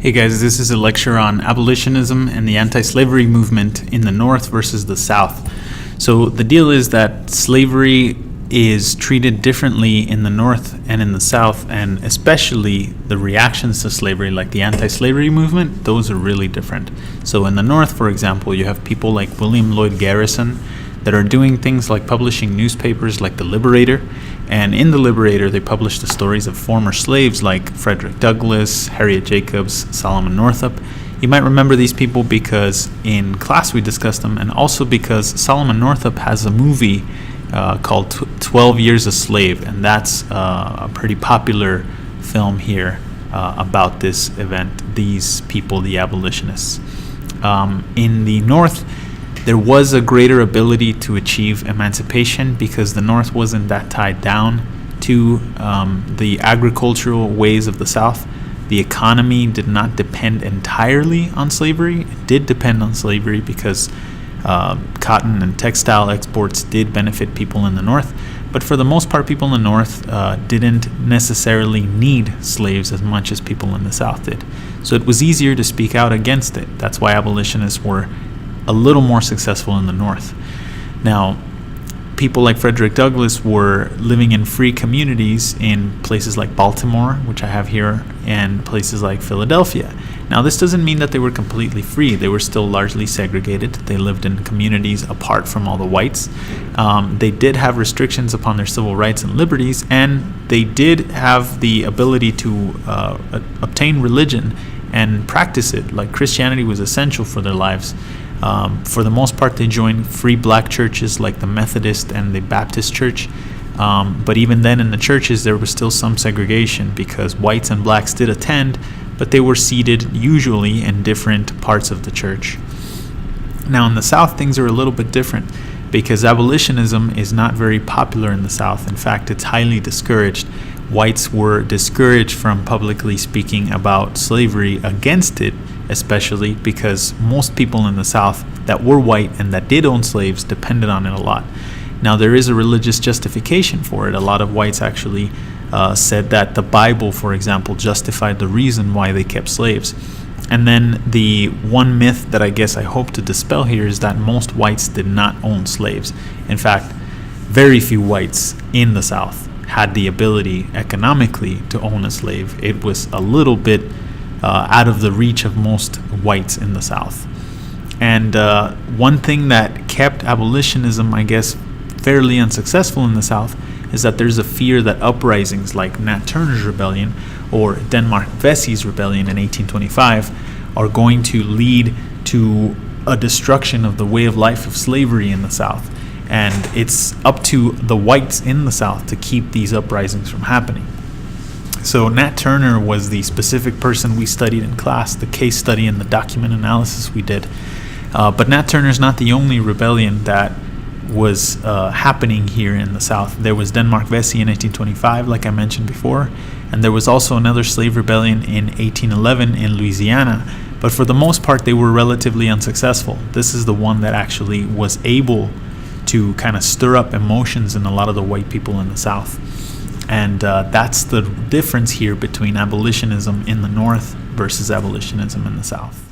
Hey guys, this is a lecture on abolitionism and the anti-slavery movement in the North versus the South. So the deal is that slavery is treated differently in the North and in the South, and especially the reactions to slavery, like the anti-slavery movement, those are really different. So in the North, for example, you have people like William Lloyd Garrison that are doing things like publishing newspapers like The Liberator, and in The Liberator they publish the stories of former slaves like Frederick Douglass, Harriet Jacobs, Solomon Northup. You might remember these people because in class we discussed them, and also because Solomon Northup has a movie called 12 Years a Slave, and that's a pretty popular film here about this event, these people, the abolitionists. In the North, there was a greater ability to achieve emancipation because the North wasn't that tied down to the agricultural ways of the South. The economy did not depend entirely on slavery. It did depend on slavery because cotton and textile exports did benefit people in the North. But for the most part, people in the North didn't necessarily need slaves as much as people in the South did. So it was easier to speak out against it. That's why abolitionists were a little more successful in the North. Now, people like Frederick Douglass were living in free communities in places like Baltimore, which I have here, and places like Philadelphia. Now, this doesn't mean that they were completely free. They were still largely segregated. They lived in communities apart from all the whites. They did have restrictions upon their civil rights and liberties, and they did have the ability to obtain religion and practice it. Like, Christianity was essential for their lives. For the most part, they joined free black churches like the Methodist and the Baptist Church. But even then in the churches, there was still some segregation because whites and blacks did attend, but they were seated usually in different parts of the church. Now in the South, things are a little bit different because abolitionism is not very popular in the South. In fact, it's highly discouraged. Whites were discouraged from publicly speaking about slavery against it, especially because most people in the South that were white and that did own slaves depended on it a lot. Now, there is a religious justification for it. A lot of whites actually said that the Bible, for example, justified the reason why they kept slaves. And then the one myth that I guess I hope to dispel here is that most whites did not own slaves. In fact, very few whites in the South had the ability economically to own a slave. It was a little bit out of the reach of most whites in the South. And one thing that kept abolitionism, I guess, fairly unsuccessful in the South is that there's a fear that uprisings like Nat Turner's Rebellion or Vesey's Rebellion in 1825 are going to lead to a destruction of the way of life of slavery in the South. And it's up to the whites in the South to keep these uprisings from happening. So Nat Turner was the specific person we studied in class, the case study and the document analysis we did. But Nat Turner's not the only rebellion that was happening here in the South. There was Denmark Vesey in 1825, like I mentioned before, and there was also another slave rebellion in 1811 in Louisiana. But for the most part, they were relatively unsuccessful. This is the one that actually was able to kind of stir up emotions in a lot of the white people in the South. And that's the difference here between abolitionism in the North versus abolitionism in the South.